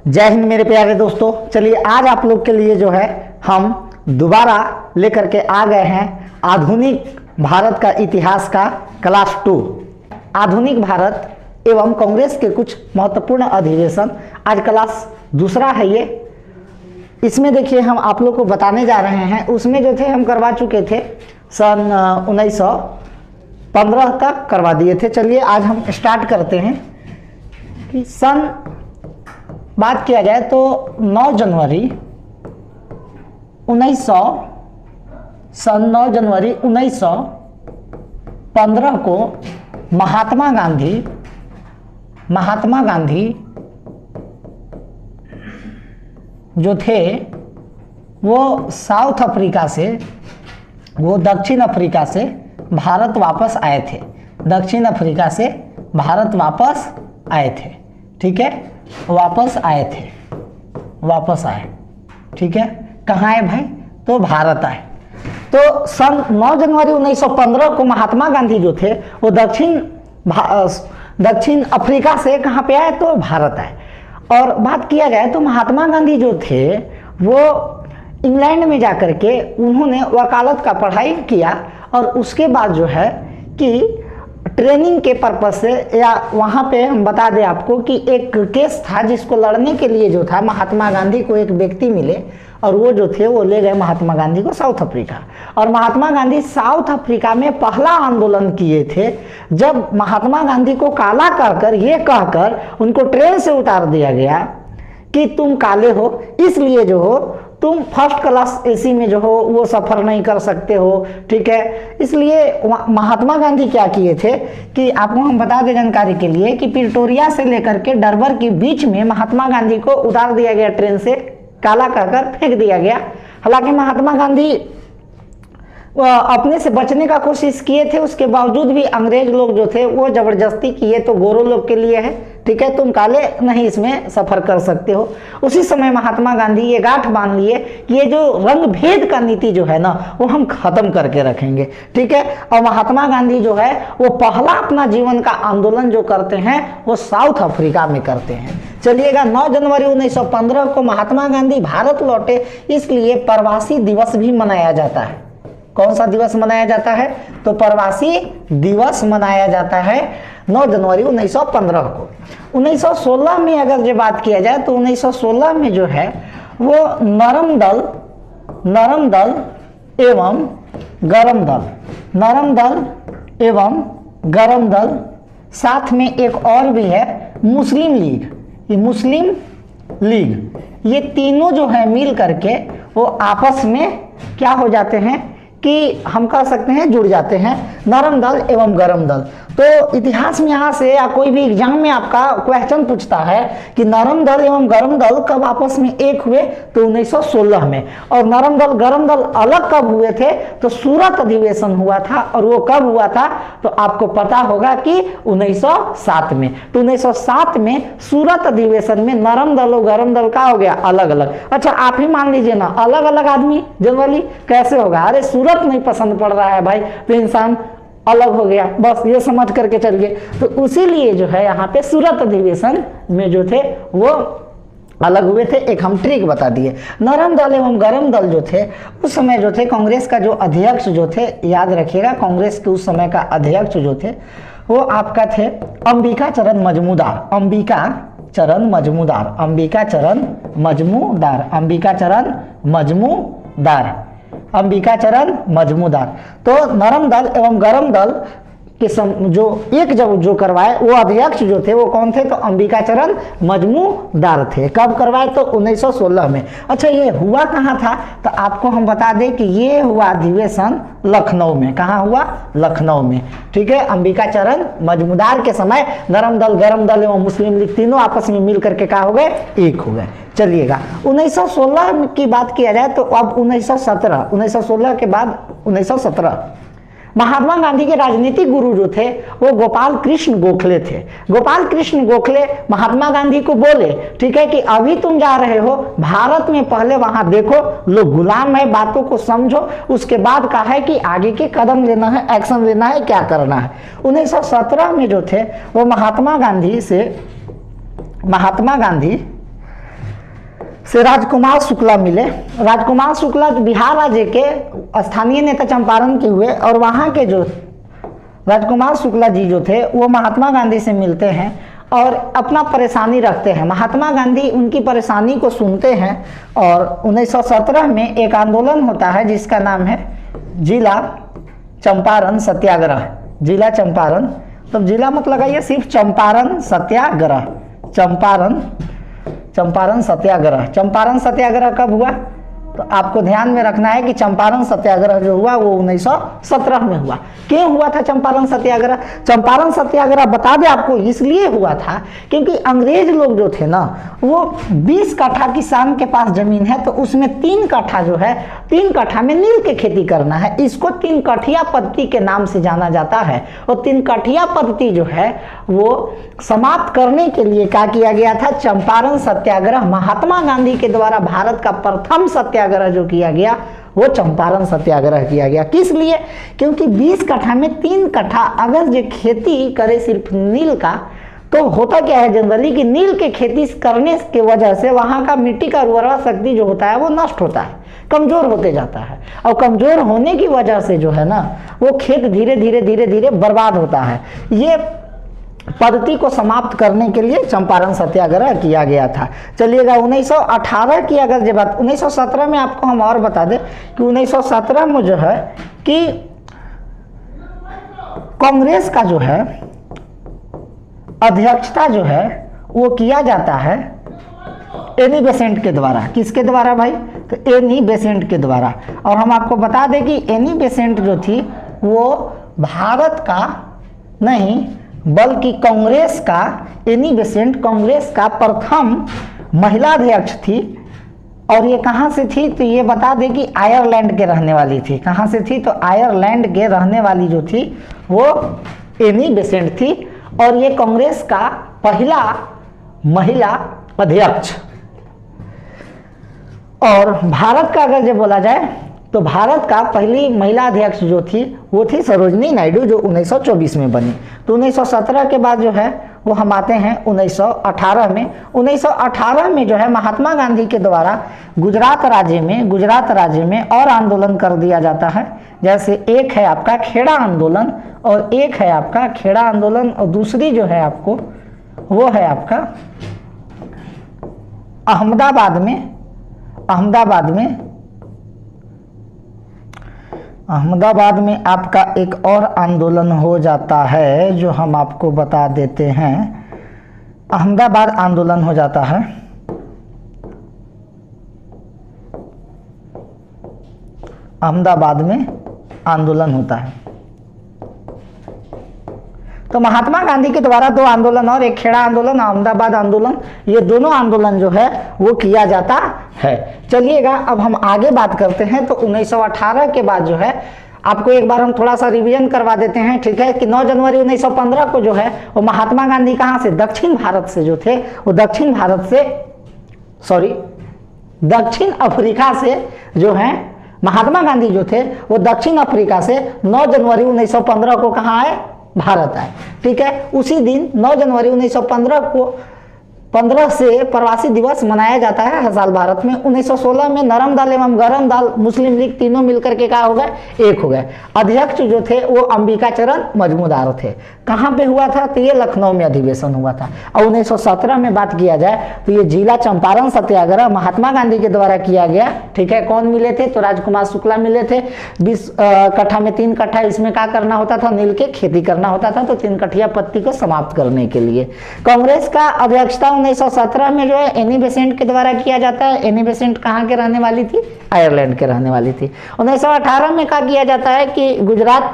जय हिंद मेरे प्यारे दोस्तों। चलिए आज आप लोग के लिए जो है हम दोबारा लेकर के आ गए हैं आधुनिक भारत का इतिहास का क्लास 2। आधुनिक भारत एवं कांग्रेस के कुछ महत्वपूर्ण अधिवेशन, आज क्लास दूसरा है ये। इसमें देखिए हम आप लोग को बताने जा रहे हैं, उसमें जो थे हम करवा चुके थे सन 1915 तक करवा दिए थे। चलिए आज हम स्टार्ट करते हैं कि बात किया जाए तो 9 जनवरी 1915 को महात्मा गांधी जो थे वो साउथ अफ्रीका से, वो दक्षिण अफ्रीका से भारत वापस आए थे। दक्षिण अफ्रीका से भारत वापस आए थे, ठीक है, वापस आए, ठीक है। कहाँ आए भाई? तो भारत आए। तो सन 9 जनवरी 1915 को महात्मा गांधी जो थे वो दक्षिण अफ्रीका से कहाँ पे आए? तो भारत आए। और बात किया जाए तो महात्मा गांधी जो थे वो इंग्लैंड में जाकर के उन्होंने वकालत का पढ़ाई किया और उसके बाद जो है कि ट्रेनिंग के पर्पज से, या वहाँ पे हम बता दें आपको कि एक केस था जिसको लड़ने के लिए जो था महात्मा गांधी को एक व्यक्ति मिले और वो जो थे वो ले गए महात्मा गांधी को साउथ अफ्रीका। और महात्मा गांधी साउथ अफ्रीका में पहला आंदोलन किए थे जब महात्मा गांधी को काला कहकर, ये कहकर उनको ट्रेन से उतार दिया गया कि तुम काले हो, इसलिए जो हो तुम फर्स्ट क्लास एसी में जो हो वो सफ़र नहीं कर सकते हो, ठीक है। इसलिए महात्मा गांधी क्या किए थे कि आपको हम बता दें जानकारी के लिए कि प्रिटोरिया से लेकर के डरबर के बीच में महात्मा गांधी को उतार दिया गया, ट्रेन से काला कहकर फेंक दिया गया। हालांकि महात्मा गांधी अपने से बचने का कोशिश किए थे, उसके बावजूद भी अंग्रेज लोग जो थे वो जबरदस्ती किए तो गोरों लोग के लिए है, ठीक है, तुम काले नहीं इसमें सफर कर सकते हो। उसी समय महात्मा गांधी ये गांठ बांध लिए कि ये जो रंग भेद का नीति जो है ना वो हम खत्म करके रखेंगे, ठीक है। और महात्मा गांधी जो है वो पहला अपना जीवन का आंदोलन जो करते हैं वो साउथ अफ्रीका में करते हैं। चलिएगा, 9 जनवरी 1915 को महात्मा गांधी भारत लौटे, इसलिए प्रवासी दिवस भी मनाया जाता है। कौन सा दिवस मनाया जाता है? तो प्रवासी दिवस मनाया जाता है 9 जनवरी 1915 को। 1916 में अगर जो बात किया जाए तो 1916 में जो है वो नरम दल एवं गरम दल, साथ में एक और भी है मुस्लिम लीग, ये तीनों जो है मिल करके वो आपस में क्या हो जाते हैं कि हम कह सकते हैं जुड़ जाते हैं, नरम दल एवं गरम दल। तो इतिहास में यहाँ से या कोई भी एग्जाम में आपका क्वेश्चन पूछता है कि नरम दल एवं गरम दल कब आपस में एक हुए? तो 1916 में। और नरम दल गरम दल अलग कब हुए थे? तो सूरत अधिवेशन हुआ था। और वो कब हुआ था? तो आपको पता होगा कि 1907 में। तो 1907 में सूरत अधिवेशन में नरम दल और गरम दल का हो गया अलग अलग। अच्छा, आप ही मान लीजिए ना, अलग अलग आदमी जनरली कैसे होगा? अरे सूरत नहीं पसंद पड़ रहा है भाई तो इंसान अलग हो गया, बस ये समझ करके चलिए। तो उसीलिए जो है यहाँ पे सूरत अधिवेशन में जो थे वो अलग हुए थे। एक हम ट्रिक बता दिए। नरम दल एवं गरम दल जो थे उस समय जो थे कांग्रेस का जो अध्यक्ष जो थे, याद रखिएगा कांग्रेस के उस समय का अध्यक्ष जो थे वो आपका थे अंबिका चरण मजमूदार। तो नरम दल एवं गरम दल के जो करवाए वो अध्यक्ष जो थे वो कौन थे? तो अंबिका चरण मजमूदार थे। कब करवाए? तो 1916 में। अच्छा, ये हुआ कहाँ था? तो आपको हम बता दें कि ये हुआ अधिवेशन लखनऊ में। कहाँ हुआ? लखनऊ में, ठीक है। अंबिका चरण मजमूदार के समय नरम दल गरम दल एवं मुस्लिम लीग तीनों आपस में मिल करके क्या हो गए? एक हो गए। चलिएगा, 1916 की बात किया जाए तो अब 1916 के बाद 1917 महात्मा गांधी के राजनीतिक गुरु जो थे वो गोपाल कृष्ण गोखले थे। गोपाल कृष्ण गोखले महात्मा गांधी को बोले, ठीक है, कि अभी तुम जा रहे हो भारत में, पहले वहां देखो लोग गुलाम है, बातों को समझो, उसके बाद कहा है कि आगे के कदम लेना है, एक्शन लेना है, क्या करना है। 1917 में जो थे वो महात्मा गांधी से राजकुमार शुक्ला मिले। राजकुमार शुक्ला बिहार राज्य के स्थानीय नेता चंपारण के हुए और वहाँ के जो राजकुमार शुक्ला जी जो थे वो महात्मा गांधी से मिलते हैं और अपना परेशानी रखते हैं। महात्मा गांधी उनकी परेशानी को सुनते हैं और 1917 में एक आंदोलन होता है जिसका नाम है जिला चंपारण सत्याग्रह। जिला चंपारण, तो जिला मत लगाइए, सिर्फ चंपारण सत्याग्रह। चंपारण सत्याग्रह। चंपारण सत्याग्रह कब हुआ? तो आपको ध्यान में रखना है कि चंपारण सत्याग्रह जो हुआ वो 1917 में हुआ। क्यों हुआ था चंपारण सत्याग्रह? चंपारण सत्याग्रह बता दें आपको इसलिए हुआ था क्योंकि अंग्रेज लोग जो थे ना वो 20 कट्ठा किसान के पास जमीन है तो उसमें 3 कट्ठा जो है 3 कट्ठा में नील की खेती करना है। इसको 3 कठिया पद्धति के नाम से जाना जाता है। और 3 कठिया पद्धति जो है वो समाप्त करने के लिए क्या किया गया था? चंपारण सत्याग्रह। महात्मा गांधी के द्वारा भारत का प्रथम सत्याग्रह जो किया गया वो चंपारण सत्याग्रह किया गया। किस लिए? क्योंकि 20 कट्ठा में 3 कट्ठा अगर जो खेती करे सिर्फ नील का, तो होता क्या है जनरली कि नील के खेती करने की वजह से वहाँ का मिट्टी का उर्वरा शक्ति जो होता है वो नष्ट होता है, कमजोर होते जाता है। और कमजोर होने की वजह से जो है ना वो खेत धीरे धीरे बर्बाद होता है। ये पद्धति को समाप्त करने के लिए चंपारण सत्याग्रह किया गया था। चलिएगा 1918 की अगर जब बात, 1917 में आपको हम और बता दें कि 1917 में जो है कि कांग्रेस का जो है अध्यक्षता जो है वो किया जाता है एनी बेसेंट के द्वारा। किसके द्वारा भाई? तो एनी बेसेंट के द्वारा। और हम आपको बता दें कि एनी बेसेंट जो थी वो भारत का नहीं बल्कि कांग्रेस का, एनी बेसेंट कांग्रेस का प्रथम महिला अध्यक्ष थी। और ये कहाँ से थी? तो ये बता दें कि आयरलैंड के रहने वाली थी। कहाँ से थी? तो आयरलैंड के रहने वाली जो थी वो एनी बेसेंट थी। और ये कांग्रेस का पहला महिला अध्यक्ष। और भारत का अगर जब बोला जाए तो भारत का पहली महिला अध्यक्ष जो थी वो थी सरोजनी नायडू जो 1924 में बनी। तो 1917 के बाद जो है वो हम आते हैं 1918 में। 1918 में जो है महात्मा गांधी के द्वारा गुजरात राज्य में और आंदोलन कर दिया जाता है। जैसे एक है आपका खेड़ा आंदोलन और एक है आपका खेड़ा आंदोलन और दूसरी जो है आपको वो है आपका अहमदाबाद में आपका एक और आंदोलन हो जाता है जो हम आपको बता देते हैं। अहमदाबाद आंदोलन हो जाता है। अहमदाबाद में आंदोलन होता है। तो महात्मा गांधी के द्वारा 2 आंदोलन और एक खेड़ा आंदोलन, अहमदाबाद आंदोलन, ये दोनों आंदोलन जो है वो किया जाता है। चलिएगा अब हम आगे बात करते हैं। तो 1918 के बाद जो है आपको एक बार हम थोड़ा सा रिवीजन करवा देते हैं, ठीक है, कि 9 जनवरी 1915 को जो है वो महात्मा गांधी कहाँ से? दक्षिण भारत से जो थे वो दक्षिण अफ्रीका से जो है महात्मा गांधी जो थे वो दक्षिण अफ्रीका से 9 जनवरी 1915 को कहाँ आए? भारत आए। ठीक है, उसी दिन 9 जनवरी 1915 को 15 से प्रवासी दिवस मनाया जाता है हर साल भारत में। 1916 में नरम दल एवं गरम दल मुस्लिम लीग तीनों मिलकर के क्या हो गए? एक हो गए। अध्यक्ष जो थे वो अंबिका चरण मजमूदार थे। कहाँ पे हुआ था? तो ये लखनऊ में अधिवेशन हुआ था। और 1917 में बात किया जाए तो ये जिला चंपारण सत्याग्रह महात्मा गांधी के द्वारा किया गया। ठीक है, कौन मिले थे? तो राजकुमार शुक्ला मिले थे। 20 कट्ठा में 3 कट्ठा इसमें क्या करना होता था? नील के खेती करना होता था। तो 3 कठिया पत्ती को समाप्त करने के लिए कांग्रेस का अध्यक्षता 1917 में जो है एनी बेसेंट के द्वारा किया जाता है। एनी बेसेंट कहाँ के रहने वाली थी? आयरलैंड के रहने वाली थी। 1918 में क्या किया जाता है कि गुजरात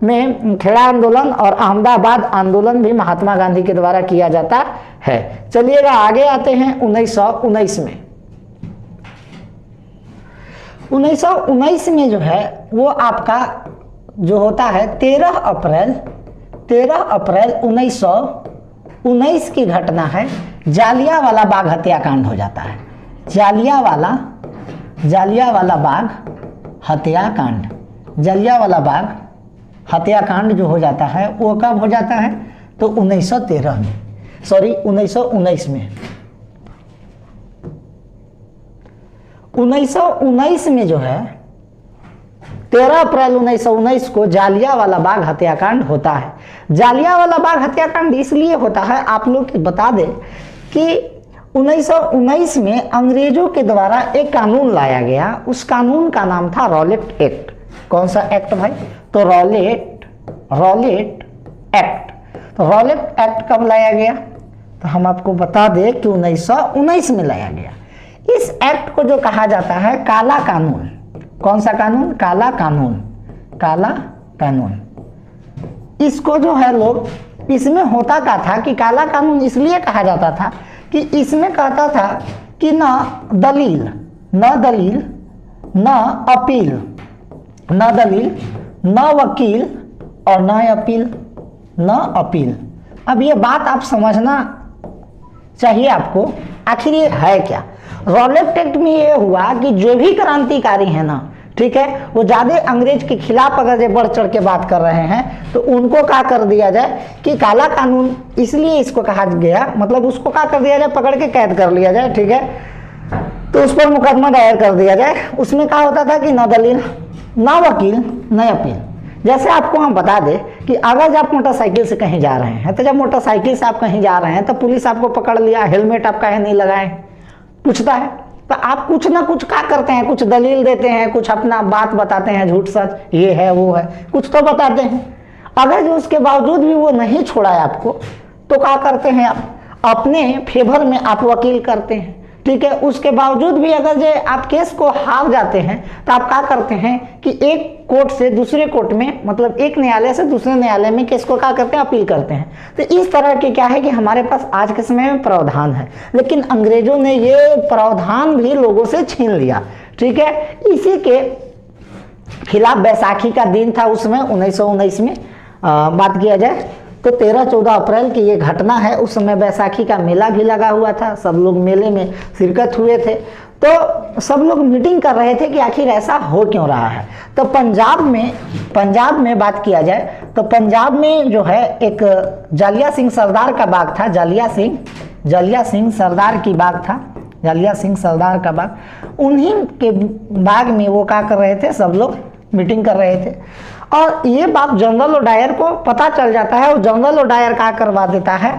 में खेड़ा आंदोलन और अहमदाबाद आंदोलन भी महात्मा गांधी के द्वारा किया जाता है। चलिएगा आगे आते हैं 1919 में। 1919 में जो है वो आपका जो होता है 13 अप्रैल 1919 की घटना है। जालियांवाला बाग हत्याकांड हो जाता है। जालियांवाला बाग हत्याकांड जो हो जाता है वो कब हो जाता है? तो 1919 में। 1919 में जो है 13 अप्रैल 1919 को जालियांवाला बाग हत्याकांड होता है। जालियांवाला बाग हत्याकांड इसलिए होता है, आप लोग बता दें कि 1919 में अंग्रेजों के द्वारा एक कानून लाया गया। उस कानून का नाम था रॉलेट एक्ट। कौन सा एक्ट भाई? तो रॉलेट एक्ट। तो रॉलेट एक्ट कब लाया गया? तो हम आपको बता दें कि 1919 में लाया गया। इस एक्ट को जो कहा जाता है काला कानून। कौन सा कानून? काला कानून। काला कानून। इसको जो है लोग, इसमें होता क्या था कि काला कानून इसलिए कहा जाता था कि इसमें कहता था कि न दलील, न अपील, न वकील और न अपील। अब ये बात आप समझना चाहिए आपको, आखिर ये है क्या। रॉलेट एक्ट में ये हुआ कि जो भी क्रांतिकारी है ना, ठीक है, वो ज्यादा अंग्रेज के खिलाफ अगर ये बढ़ चढ़ के बात कर रहे हैं तो उनको क्या कर दिया जाए कि काला कानून, इसलिए इसको कहा गया, मतलब उसको क्या कर दिया जाए, पकड़ के कैद कर लिया जाए, ठीक है, तो उस पर मुकदमा दायर कर दिया जाए। उसमें क्या होता था कि न दलील, न वकील, न अपील। जैसे आपको हम बता दें कि अगर आप मोटरसाइकिल से कहीं जा रहे हैं, तो जब मोटरसाइकिल से आप कहीं जा रहे हैं तो पुलिस आपको पकड़ लिया, हेलमेट आप काहे नहीं लगाए, पूछता है, तो आप कुछ ना कुछ क्या करते हैं, कुछ दलील देते हैं, कुछ अपना बात बताते हैं, झूठ सच, ये है वो है, कुछ तो बताते हैं। अगर जो उसके बावजूद भी वो नहीं छोड़ा है आपको, तो क्या करते हैं आप, अपने फेवर में आप वकील करते हैं, ठीक है। उसके बावजूद भी अगर जो आप केस को हार जाते हैं तो आप क्या करते हैं कि एक कोर्ट से दूसरे कोर्ट में, मतलब एक न्यायालय से दूसरे न्यायालय में केस को क्या करते हैं, अपील करते हैं। तो इस तरह के क्या है कि हमारे पास आज के समय में प्रावधान है, लेकिन अंग्रेजों ने ये प्रावधान भी लोगों से छीन लिया, ठीक है। इसी के खिलाफ बैसाखी का दिन था उसमें 1919 में बात किया जाए तो 13-14 अप्रैल की ये घटना है। उस समय बैसाखी का मेला भी लगा हुआ था, सब लोग मेले में शिरकत हुए थे। तो सब लोग मीटिंग कर रहे थे कि आखिर ऐसा हो क्यों रहा है। तो पंजाब में बात किया जाए तो पंजाब में जो है एक जालिया सिंह सरदार का बाग था, जालिया सिंह सरदार की बाग था, जालिया सिंह सरदार का बाग। उन्हीं के बाग में वो क्या कर रहे थे, सब लोग मीटिंग कर रहे थे और ये बात जनरल ओडायर को पता चल जाता है। और जनरल ओडायर क्या करवा देता है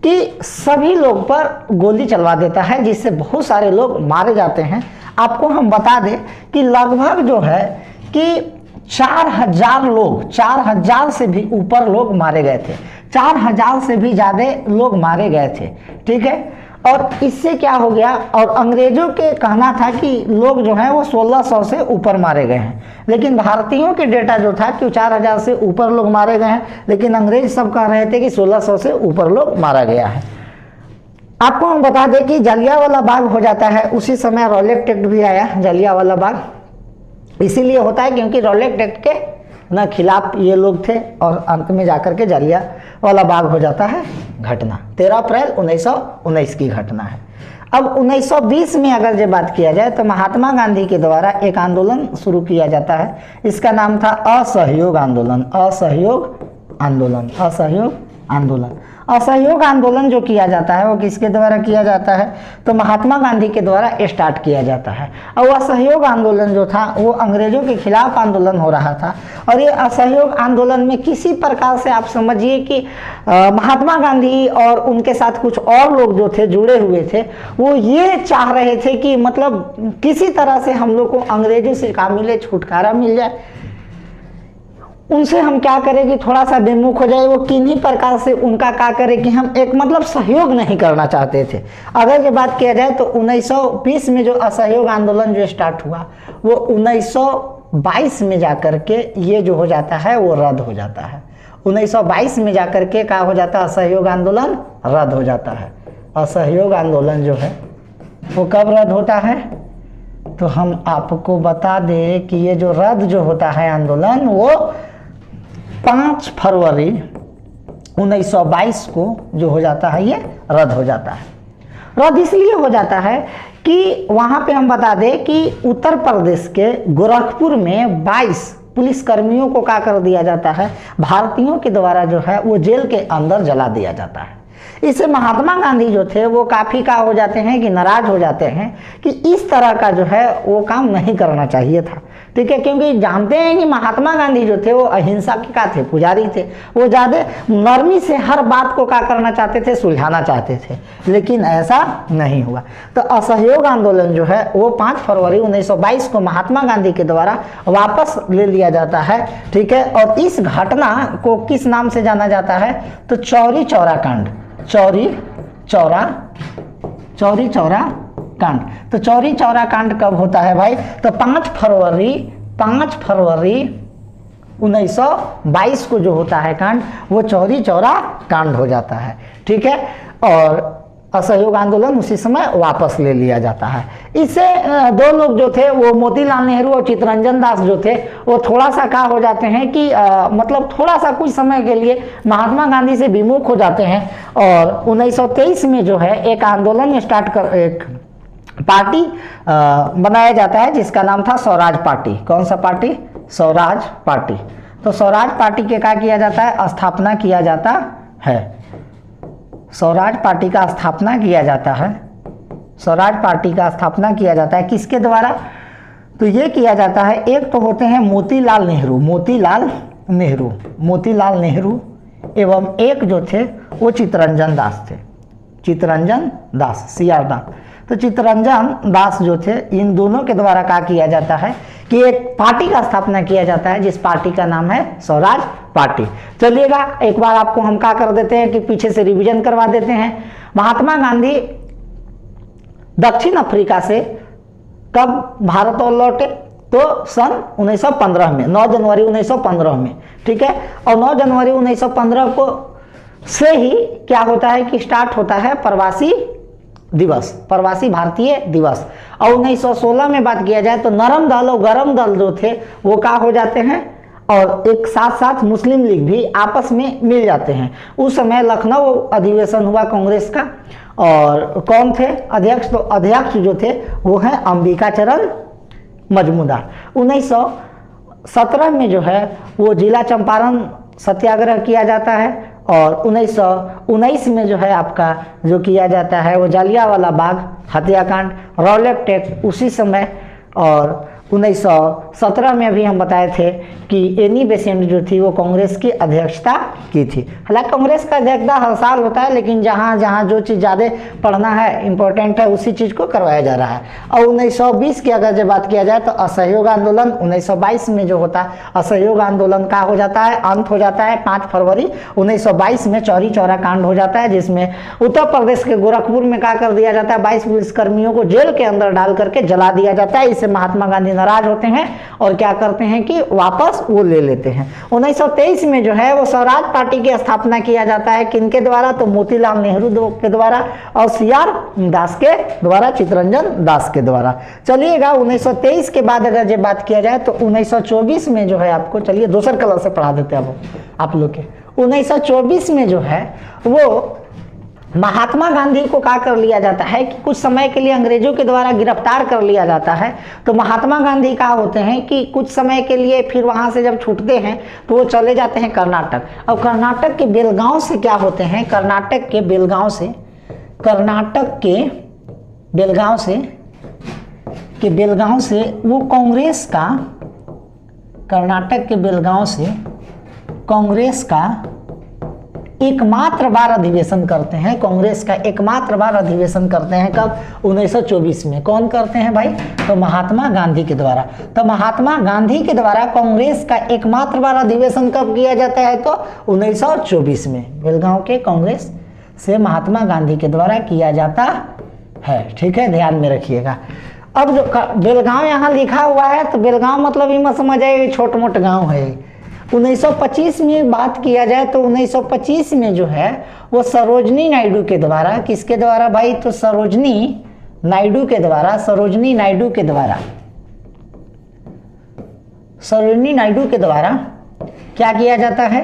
कि सभी लोग पर गोली चलवा देता है, जिससे बहुत सारे लोग मारे जाते हैं। आपको हम बता दें कि लगभग जो है कि 4000 लोग, 4000 से भी ऊपर लोग मारे गए थे, 4000 से भी ज़्यादा लोग मारे गए थे, ठीक है। और इससे क्या हो गया, और अंग्रेजों के कहना था कि लोग जो हैं वो 1600 से ऊपर मारे गए हैं, लेकिन भारतीयों के डेटा जो था कि 4000 से ऊपर लोग मारे गए हैं, लेकिन अंग्रेज सब कह रहे थे कि 1600 से ऊपर लोग मारा गया है। आपको हम बता दें कि जालियांवाला बाग हो जाता है, उसी समय रॉलेट एक्ट भी आया। जालियांवाला बाग इसीलिए होता है क्योंकि रॉलेट एक्ट के ना खिलाफ ये लोग थे और अंत में जाकर के जालियांवाला बाग हो जाता है घटना। 13 अप्रैल 1919 की घटना है। अब 1920 में अगर जो बात किया जाए तो महात्मा गांधी के द्वारा एक आंदोलन शुरू किया जाता है। इसका नाम था असहयोग आंदोलन। असहयोग आंदोलन जो किया जाता है वो किसके द्वारा किया जाता है, तो महात्मा गांधी के द्वारा स्टार्ट किया जाता है। और वह असहयोग आंदोलन जो था वो अंग्रेजों के खिलाफ आंदोलन हो रहा था। और ये असहयोग आंदोलन में किसी प्रकार से आप समझिए कि महात्मा गांधी और उनके साथ कुछ और लोग जो थे जुड़े हुए थे, वो ये चाह रहे थे कि मतलब किसी तरह से हम लोग को अंग्रेजों से क्या मिले, छुटकारा मिल जाए, उनसे हम क्या करें कि थोड़ा सा विमुख हो जाए। वो किन्हीं प्रकार से उनका क्या करें कि हम एक मतलब सहयोग नहीं करना चाहते थे। अगर ये बात किया जाए तो 1920 में जो असहयोग आंदोलन जो स्टार्ट हुआ वो 1922 में जाकर के ये जो हो जाता है वो रद्द हो जाता है। 1922 में जाकर के क्या हो जाता है, असहयोग आंदोलन रद्द हो जाता है। असहयोग आंदोलन जो है वो कब रद्द होता है, तो हम आपको बता दें कि ये जो रद्द जो होता है आंदोलन वो 5 फरवरी 1922 को जो हो जाता है ये रद्द हो जाता है। रद्द इसलिए हो जाता है कि वहाँ पे हम बता दें कि उत्तर प्रदेश के गोरखपुर में 22 पुलिसकर्मियों को क्या कर दिया जाता है, भारतीयों के द्वारा जो है वो जेल के अंदर जला दिया जाता है। इससे महात्मा गांधी जो थे वो काफ़ी का हो जाते हैं कि नाराज हो जाते हैं कि इस तरह का जो है वो काम नहीं करना चाहिए था, ठीक है। क्योंकि जानते हैं कि महात्मा गांधी जो थे वो अहिंसा के का थे, पुजारी थे। वो ज़्यादा नरमी से हर बात को क्या करना चाहते थे, सुलझाना चाहते थे, लेकिन ऐसा नहीं हुआ। तो असहयोग आंदोलन जो है वो 5 फरवरी 1922 को महात्मा गांधी के द्वारा वापस ले लिया जाता है, ठीक है। और इस घटना को किस नाम से जाना जाता है, तो चौरी चौरा कांड। चौरी चौरा कांड। तो चौरी चौरा कांड कब होता है भाई, तो 5 फरवरी 1922 को जो होता है कांड, वो चौरी चौरा कांड हो जाता है, ठीक है। और असहयोग आंदोलन उसी समय वापस ले लिया जाता है। इससे 2 लोग जो थे वो मोतीलाल नेहरू और चित्तरंजन दास जो थे वो थोड़ा सा क्या हो जाते हैं कि मतलब थोड़ा सा कुछ समय के लिए महात्मा गांधी से विमुख हो जाते हैं। और 1923 में जो है एक आंदोलन एक पार्टी बनाया जाता है जिसका नाम था स्वराज पार्टी। कौन सा पार्टी, स्वराज पार्टी। तो स्वराज पार्टी के क्या किया जाता है, स्थापना किया जाता है। स्वराज पार्टी का स्थापना किया जाता है। स्वराज पार्टी का स्थापना किया जाता है किसके द्वारा, तो ये किया जाता है, एक तो होते हैं मोतीलाल नेहरू एवं एक जो थे वो चित्तरंजन दास थे, चित्तरंजन दास, CR दास। तो चित्तरंजन दास जो थे, इन दोनों के द्वारा क्या किया जाता है कि एक पार्टी का स्थापना किया जाता है जिस पार्टी का नाम है स्वराज पार्टी। चलिएगा एक बार आपको हम क्या कर देते हैं कि पीछे से रिवीजन करवा देते हैं। महात्मा गांधी दक्षिण अफ्रीका से कब भारत और लौटे, तो सन 1915 में, 9 जनवरी 1915 में, ठीक है। और 9 जनवरी 1915 को से ही क्या होता है कि स्टार्ट होता है प्रवासी दिवस, प्रवासी भारतीय दिवस। और 1916 में बात किया जाए तो नरम दल और गरम दल जो थे वो क्या हो जाते हैं, और एक साथ साथ मुस्लिम लीग भी आपस में मिल जाते हैं। उस समय लखनऊ अधिवेशन हुआ कांग्रेस का, और कौन थे अध्यक्ष, तो अध्यक्ष जो थे वो हैं अंबिकाचरण मजमूदार। 1917 में जो है वो जिला चंपारण सत्याग्रह किया जाता है, और 1919 में जो है आपका जो किया जाता है वो जालियांवाला बाग हत्याकांड, रॉलेट एक्ट उसी समय। और 1917 में अभी हम बताए थे कि एनी बेसेंट जो थी वो कांग्रेस की अध्यक्षता की थी। हालांकि कांग्रेस का अध्यक्षता हर साल होता है, लेकिन जहाँ जहाँ जो चीज़ ज़्यादा पढ़ना है, इम्पोर्टेंट है, उसी चीज़ को करवाया जा रहा है। और 1920 की अगर जब बात किया जाए तो असहयोग आंदोलन 1922 में जो होता है, असहयोग आंदोलन का हो जाता है, अंत हो जाता है 5 फरवरी 1922 में चौरी चौरा कांड हो जाता है, जिसमें उत्तर प्रदेश के गोरखपुर में क्या कर दिया जाता है, 22 पुलिसकर्मियों को जेल के अंदर डाल करके जला दिया जाता है। इससे महात्मा गांधी नाराज होते हैं और क्या करते हैं कि वापस वो ले लेते हैं। 1923 में जो है वो स्वराज पार्टी की स्थापना किया जाता है, किनके द्वारा, तो मोतीलाल नेहरू के द्वारा और CR दास के द्वारा, चित्तरंजन दास के द्वारा। चलिएगा 1923 के बाद अगर जब बात किया जाए तो 1924 में जो है आपको, चलिए दूसरे कलर से पढ़ा देते हैं अब आप लोग के। 1924 में जो है वो महात्मा गांधी को क्या कर लिया जाता है कि कुछ समय के लिए अंग्रेजों के द्वारा गिरफ्तार कर लिया जाता है। तो महात्मा गांधी क्या होते हैं कि कुछ समय के लिए फिर वहां से जब छूटते हैं तो वो चले जाते हैं कर्नाटक। और कर्नाटक के बेलगांव से क्या होते हैं, कर्नाटक के बेलगांव से वो कांग्रेस का, कर्नाटक के बेलगांव से कांग्रेस का एकमात्र बार अधिवेशन करते हैं। कांग्रेस का एकमात्र बार अधिवेशन करते हैं कब, 1924 में। कौन करते हैं भाई, तो महात्मा गांधी के द्वारा। तो महात्मा गांधी के द्वारा कांग्रेस का एकमात्र बार अधिवेशन कब किया जाता है, तो 1924 में बेलगांव के कांग्रेस से महात्मा गांधी के द्वारा किया जाता है, ठीक है, ध्यान में रखिएगा। अब जो बेलगांव यहाँ लिखा हुआ है तो बेलगांव मतलब ये मत समझ आए छोट मोट गाँव है। 1925 में बात किया जाए तो 1925 में जो है वो सरोजनी नायडू के द्वारा, किसके द्वारा भाई, तो सरोजनी नायडू के द्वारा क्या किया जाता है,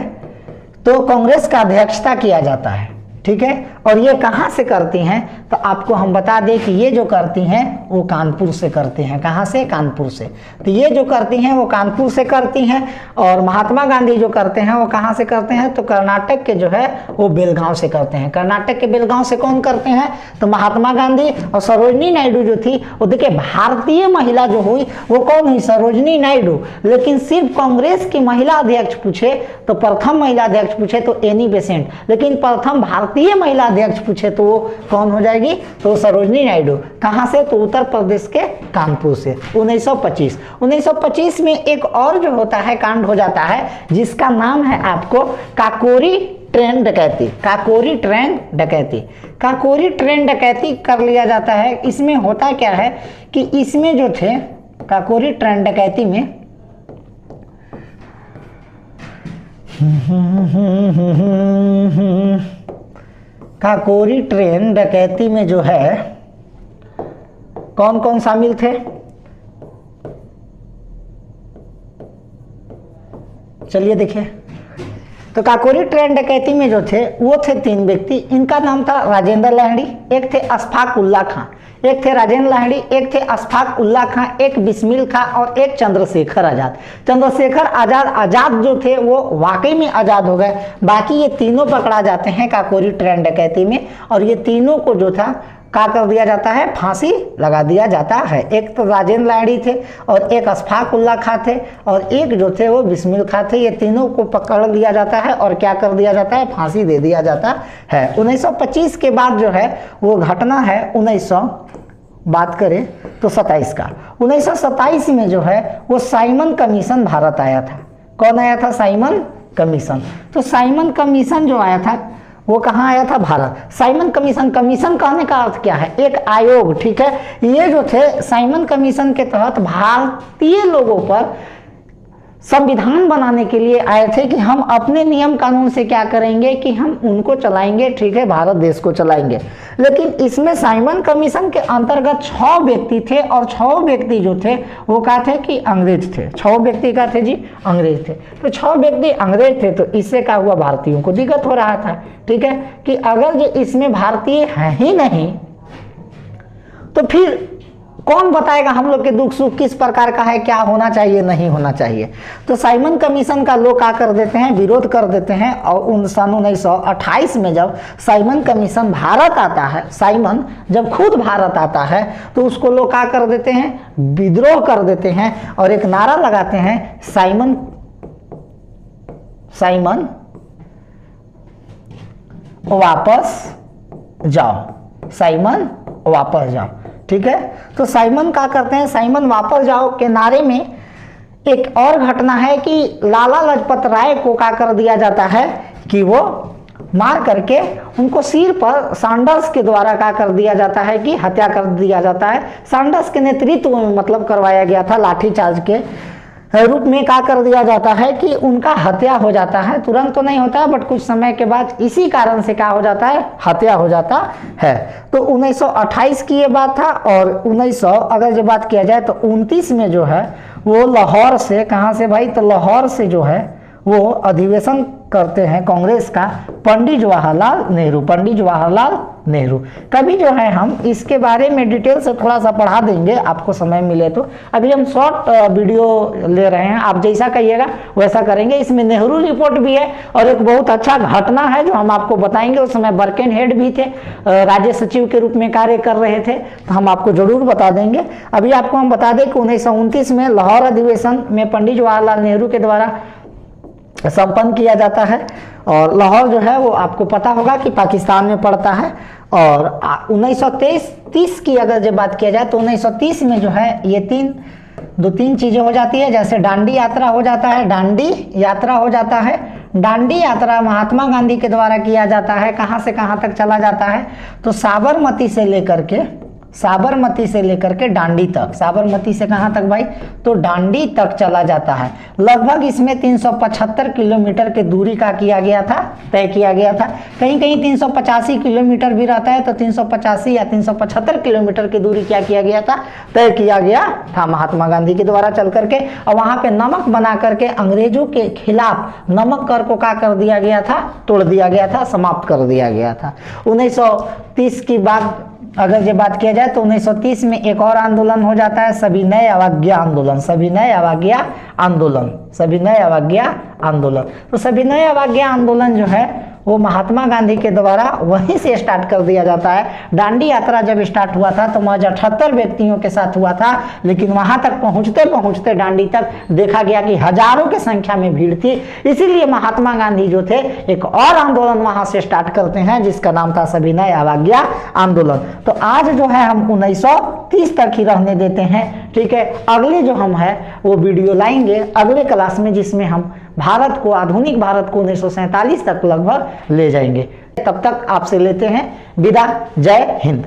तो कांग्रेस का अध्यक्षता किया जाता है, ठीक है। और ये कहाँ से करती हैं, तो आपको हम बता दें कि ये जो करती हैं वो कानपुर से करती हैं। कहाँ से? कानपुर से। तो ये जो करती हैं वो कानपुर से करती हैं, और महात्मा गांधी जो करते हैं वो कहाँ से करते हैं, तो कर्नाटक के जो है वो बेलगांव से करते हैं। कर्नाटक के बेलगांव से कौन करते हैं, तो महात्मा गांधी। और सरोजनी नायडू जो थी वो देखिए भारतीय महिला जो हुई वो कौन हुई, सरोजनी नायडू। लेकिन सिर्फ कांग्रेस की महिला अध्यक्ष पूछे तो प्रथम महिला अध्यक्ष पूछे तो एनी बेसेंट, लेकिन प्रथम भारतीय महिला अध्यक्ष पूछे तो वो कौन हो जाएगी, तो सरोजनी नायडू। कहां से, तो उत्तर प्रदेश के कानपुर से। 1925 में एक और जो होता है कांड हो जाता है जिसका नाम है आपको काकोरी ट्रेन डकैती। काकोरी ट्रेन डकैती, काकोरी ट्रेन डकैती कर लिया जाता है। इसमें होता क्या है कि इसमें जो थे काकोरी ट्रेन डकैती में काकोरी ट्रेन डकैती में जो है कौन कौन शामिल थे, चलिए देखिए। तो काकोरी ट्रेन डकैती में जो थे वो थे 3 व्यक्ति। इनका नाम था राजेंद्र लाहिड़ी, एक थे अशफाक उल्ला खां, एक थे राजेंद्र लाहिड़ी, एक थे अशफाक उल्ला खां, एक बिस्मिल खां और एक चंद्रशेखर आजाद। चंद्रशेखर आजाद जो थे वो वाकई में आजाद हो गए। बाकी ये तीनों पकड़ा जाते हैं काकोरी ट्रेन डकैती में, और ये तीनों को जो था क्या कर दिया जाता है, फांसी लगा दिया जाता है। एक तो राजेंद्र लाहिड़ी थे और एक अशफाक उल्ला खां थे और एक जो थे वो बिस्मिल खां थे। ये तीनों को पकड़ लिया जाता है और क्या कर दिया जाता है, फांसी दे दिया जाता है। 1925 के बाद जो है वो घटना है 1900 बात करें तो 27 का। 1927 में जो है वो साइमन कमीशन भारत आया था। कौन आया था, साइमन कमीशन। तो साइमन कमीशन जो आया था वो कहाँ आया था, भारत। साइमन कमीशन, कमीशन कहने का अर्थ क्या है, एक आयोग, ठीक है। ये जो थे साइमन कमीशन के तहत भारतीय लोगों पर संविधान बनाने के लिए आए थे कि हम अपने नियम कानून से क्या करेंगे कि हम उनको चलाएंगे, ठीक है, भारत देश को चलाएंगे। लेकिन इसमें साइमन कमीशन के अंतर्गत 6 व्यक्ति थे और 6 व्यक्ति जो थे वो क्या थे कि अंग्रेज थे। 6 व्यक्ति क्या थे जी, अंग्रेज थे। तो 6 व्यक्ति अंग्रेज थे, तो इससे क्या हुआ, भारतीयों को दिक्कत हो रहा था, ठीक है, कि अगर जो इसमें भारतीय है ही नहीं तो फिर कौन बताएगा हम लोग के दुख सुख किस प्रकार का है, क्या होना चाहिए, नहीं होना चाहिए। तो साइमन कमीशन का लोग क्या कर देते हैं, विरोध कर देते हैं। और सन 1928 में जब साइमन कमीशन भारत आता है, साइमन जब खुद भारत आता है तो उसको लोग क्या कर देते हैं, विद्रोह कर देते हैं और एक नारा लगाते हैं, साइमन साइमन वापस जाओ, साइमन वापस जाओ, ठीक है। तो साइमन क्या करते हैं, साइमन वापस जाओ के नारे में एक और घटना है कि लाला लाजपत राय को क्या कर दिया जाता है कि वो मार करके उनको सिर पर सैंडर्स के द्वारा क्या कर दिया जाता है कि हत्या कर दिया जाता है। सैंडर्स के नेतृत्व में मतलब करवाया गया था, लाठीचार्ज के रूप में क्या कर दिया जाता है कि उनका हत्या हो जाता है। तुरंत तो नहीं होता है बट कुछ समय के बाद इसी कारण से क्या हो जाता है, हत्या हो जाता है। तो 1928 की ये बात था। और 1900 अगर जो बात किया जाए तो 29 में जो है वो लाहौर से, कहाँ से भाई, तो लाहौर से जो है वो अधिवेशन करते हैं कांग्रेस का पंडित जवाहरलाल नेहरू। पंडित जवाहरलाल नेहरू कभी जो है हम इसके बारे में डिटेल से थोड़ा सा पढ़ा देंगे आपको समय मिले तो। अभी हम शॉर्ट वीडियो ले रहे हैं, आप जैसा कहिएगा वैसा करेंगे। इसमें नेहरू रिपोर्ट भी है और एक बहुत अच्छा घटना है जो हम आपको बताएंगे। उस समय बर्केन हेड भी थे, राज्य सचिव के रूप में कार्य कर रहे थे, तो हम आपको जरूर बता देंगे। अभी आपको हम बता दें कि 1929 में लाहौर अधिवेशन में पंडित जवाहरलाल नेहरू के द्वारा संपन्न किया जाता है। और लाहौर जो है वो आपको पता होगा कि पाकिस्तान में पड़ता है। और 1930 की अगर जब बात किया जाए तो 1930 में जो है ये दो तीन चीज़ें हो जाती है। जैसे दांडी यात्रा हो जाता है, दांडी यात्रा हो जाता है। दांडी यात्रा महात्मा गांधी के द्वारा किया जाता है। कहाँ से कहाँ तक चला जाता है, तो साबरमती से लेकर के साबरमती से लेकर के डांडी तक, साबरमती से कहाँ तक भाई, तो डांडी तक चला जाता है। लगभग इसमें 375 किलोमीटर की दूरी का किया गया था, तय किया गया था। कहीं कहीं 385 किलोमीटर भी रहता है, तो 385 या 375 किलोमीटर की दूरी क्या किया गया था, तय किया गया था महात्मा गांधी के द्वारा चल करके। और वहां पे नमक बना करके अंग्रेजों के खिलाफ नमक कर को क्या कर दिया गया था, तोड़ दिया गया था, समाप्त कर दिया गया था। 1930 की बात अगर ये बात किया जाए तो 1930 में एक और आंदोलन हो जाता है, सविनय अवज्ञा आंदोलन। सविनय अवज्ञा आंदोलन, सविनय अवज्ञा आंदोलन। तो सविनय अवज्ञा आंदोलन जो है वो महात्मा गांधी के द्वारा वहीं से स्टार्ट कर दिया जाता है। डांडी यात्रा जब स्टार्ट हुआ था तो महज 78 व्यक्तियों के साथ हुआ था, लेकिन वहां तक पहुंचते पहुंचते डांडी तक देखा गया कि हजारों की संख्या में भीड़ थी। इसीलिए महात्मा गांधी जो थे एक और आंदोलन वहां से स्टार्ट करते हैं जिसका नाम था सविनय अवज्ञा आंदोलन। तो आज जो है हम 1930 तक ही रहने देते हैं, ठीक है। अगले जो हम है वो वीडियो लाएंगे अगले क्लास में, जिसमें हम भारत को, आधुनिक भारत को 1947 तक लगभग ले जाएंगे। तब तक आपसे लेते हैं विदा। जय हिंद।